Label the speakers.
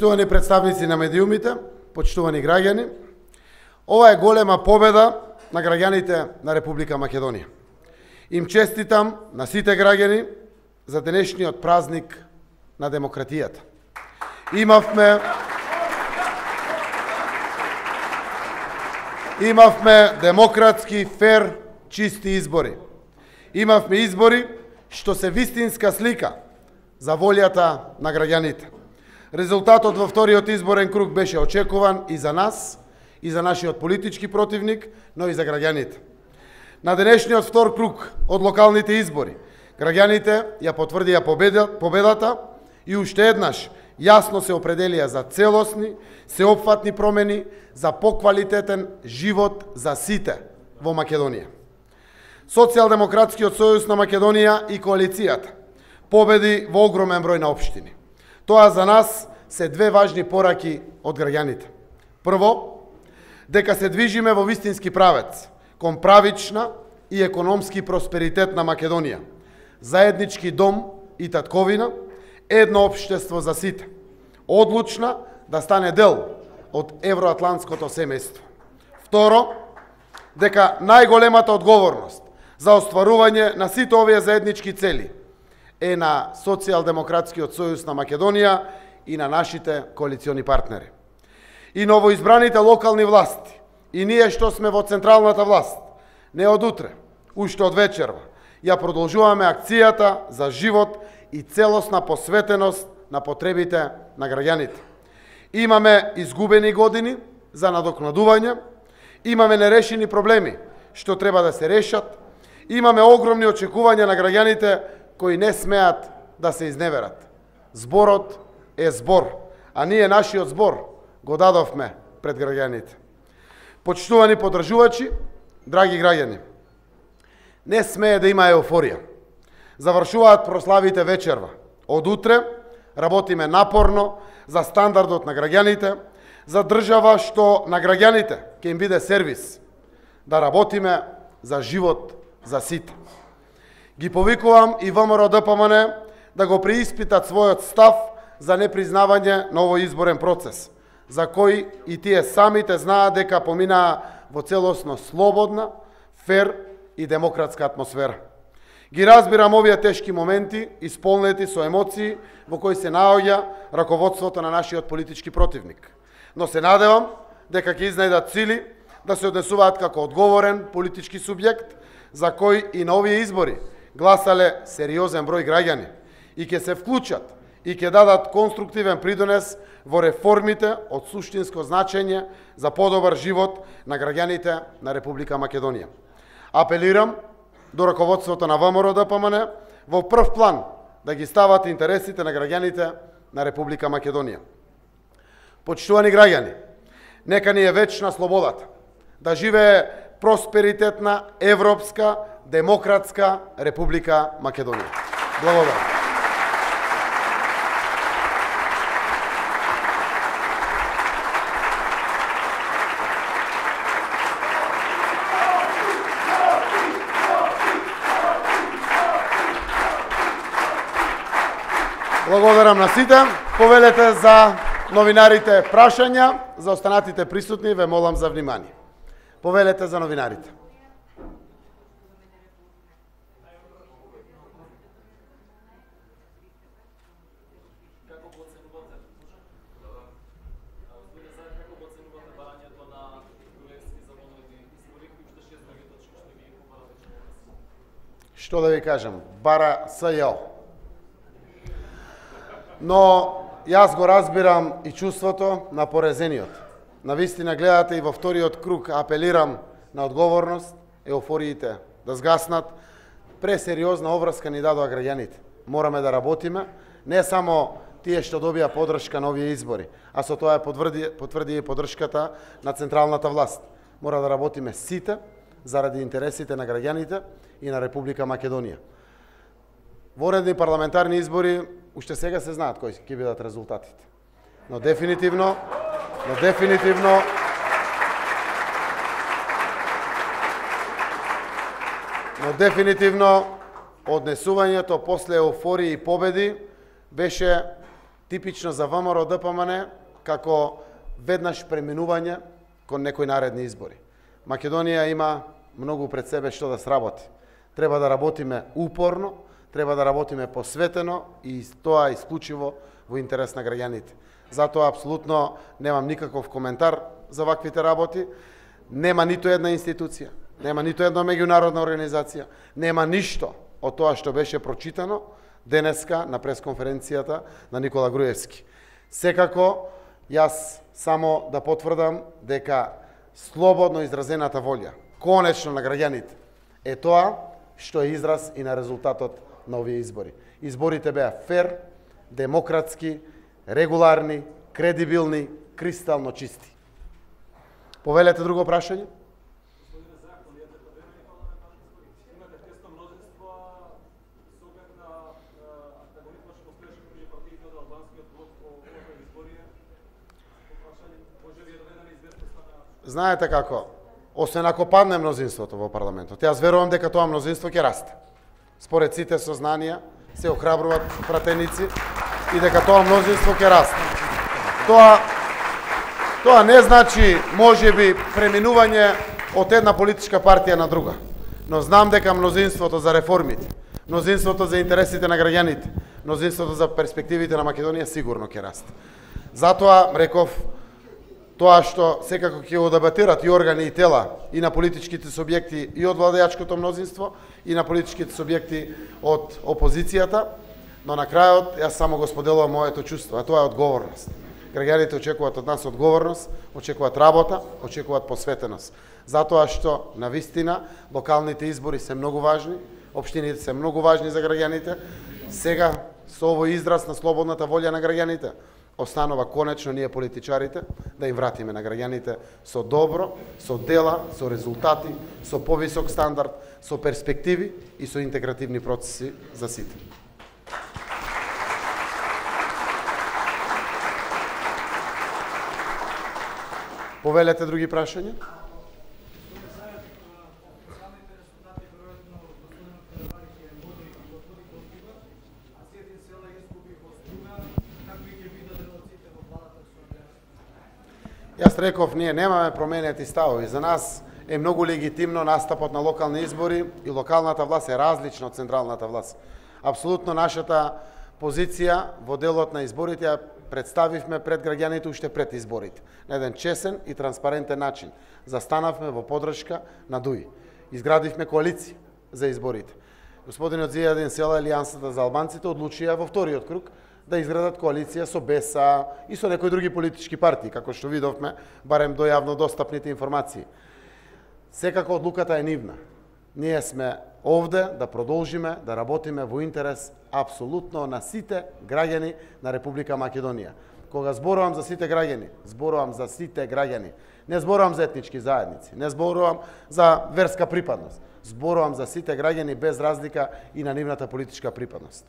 Speaker 1: Почитувани представници на медиумите, почитувани граѓани, ова е голема победа на граѓаните на Република Македонија. Им честитам на сите граѓани за денешниот празник на демократијата. Имавме демократски, фер, чисти избори. Имавме избори што се вистинска слика за волјата на граѓаните. Резултатот во вториот изборен круг беше очекуван и за нас, и за нашиот политички противник, но и за граѓаните. На денешниот втор круг од локалните избори, граѓаните ја потврдија победата и уште еднаш јасно се определија за целосни, сеопфатни промени, за поквалитетен живот за сите во Македонија. Социјалдемократскиот сојуз на Македонија и коалицијата победи во огромен број на општини. Тоа за нас се две важни пораки од граѓаните. Прво, дека се движиме во вистински правец, кон правична и економски просперитет на Македонија, заеднички дом и татковина, едно општество за сите, одлучна да стане дел од евроатлантското семејство. Второ, дека најголемата одговорност за остварување на сите овие заеднички цели е на Социјалдемократскиот сојуз на Македонија и на нашите коалициони партнери. И новоизбраните локални власти, и ние што сме во централната власт, не од утре, уште од вечерва, ја продолжуваме акцијата за живот и целосна посветеност на потребите на граѓаните. Имаме изгубени години за надокнадување, имаме нерешени проблеми што треба да се решат, имаме огромни очекувања на граѓаните кои не смеат да се изневерат. Зборот е збор, а ние нашиот збор го дадовме пред граѓаните. Почитувани подржувачи, драги граѓани, не смее да има еуфорија. Завршуваат прославите вечерва. Од утре работиме напорно за стандардот на граѓаните, за држава што на граѓаните ќе им биде сервис, да работиме за живот за сите. Ги повикувам и ВМРО ДПМН да го преиспитат својот став за непризнавање на овој изборен процес, за кој и тие самите знаат дека поминаа во целосно слободна, фер и демократска атмосфера. Ги разбирам овие тешки моменти, исполнети со емоции во кои се наоѓа раководството на нашиот политички противник. Но се надевам дека ќе изнајдат сили да се однесуваат како одговорен политички субјект за кој и на овие избори гласале сериозен број граѓани и ќе се вклучат и ќе дадат конструктивен придонес во реформите од суштинско значење за подобар живот на граѓаните на Република Македонија. Апелирам до раководството на ВМРО ДПМН во прв план да ги стават интересите на граѓаните на Република Македонија. Почитувани граѓани, нека ни е вечна слободата, да живее просперитетна, европска, демократска Република Македонија. Благодарам. Благодарам на сите. Повелете за новинарите прашања, за останатите присутни ве молам за внимание. Повелете за новинарите. Што да ви кажам, бара СЈО. Но јас го разбирам и чувството на порезениот. Навистина гледате и во вториот круг апелирам на одговорност, еуфориите да згаснат. Пресериозна обврска ни дадоа граѓаните. Мораме да работиме, не само тие што добија подршка на овие избори, а со тоа потврди и подршката на централната власт. Мора да работиме сите заради интересите на граѓаните и на Република Македонија. Воредни парламентарни избори уште сега се знаат кои ќе бидат резултатите. Но дефинитивно однесувањето после еуфорија и победи беше типично за ВМРО ДПМН, како веднаш преминување кон некои наредни избори. Македонија има многу пред себе што да сработи. Треба да работиме упорно, треба да работиме посветено и тоа исклучиво во интерес на граѓаните. Затоа апсолутно немам никаков коментар за ваквите работи. Нема ниту една институција, нема ниту една меѓународна организација, нема ништо од тоа што беше прочитано денеска на пресконференцијата на Никола Груевски. Секако, јас само да потврдам дека слободно изразената волја, конечно на граѓаните, е тоа што е израз и на резултатот на овие избори. Изборите беа фер, демократски, регуларни, кредибилни, кристално чисти. Повелете друго прашање? Знаете како, освен ако падне мнозинството во парламентот, јас верувам дека тоа мнозинство ќе расте. Според сите сознанија се охрабруваат пратеници и дека тоа мнозинство ќе расте. Тоа не значи можеби преминување од една политичка партија на друга, но знам дека мнозинството за реформите, мнозинството за интересите на граѓаните, мнозинството за перспективите на Македонија сигурно ќе расте. Затоа реков тоа што секако ќе го дебатират и органи и тела и на политичките субјекти и од владеачкото мнозинство и на политичките субјекти од опозицијата, но на крајот јас само го споделувам моето чувство, а тоа е одговорност. Граѓаните очекуваат од нас одговорност, очекуваат работа, очекуваат посветеност. Затоа што навистина локалните избори се многу важни, општините се многу важни за граѓаните. Сега со овој израз на слободната волја на граѓаните останува конечно ние политичарите да им вратиме на граѓаните со добро, со дела, со резултати, со повисок стандард, со перспективи и со интегративни процеси за сите. Повелете други прашања? Јас реков, ние немаме променети ставови. За нас е многу легитимно настапот на локални избори и локалната власт е различна од централната власт. Апсолутно нашата позиција во делот на изборите ја представивме пред граѓаните уште пред изборите. На еден чесен и транспарентен начин. Застанавме во поддршка на ДУИ. Изградивме коалиција за изборите. Господинот Зијадин Села, Алијансата за албанците, одлучија во вториот круг да изградат коалиција со БЕСА и со некои други политички партии, како што видовме, барем до јавно достапните информации. Секако одлуката е нивна. Ние сме овде да продолжиме да работиме во интерес апсолутно на сите граѓани на Република Македонија. Кога зборувам за сите граѓани, зборувам за сите граѓани. Не зборувам за етнички заедници, не зборувам за верска припадност. Зборувам за сите граѓани без разлика и на нивната политичка припадност.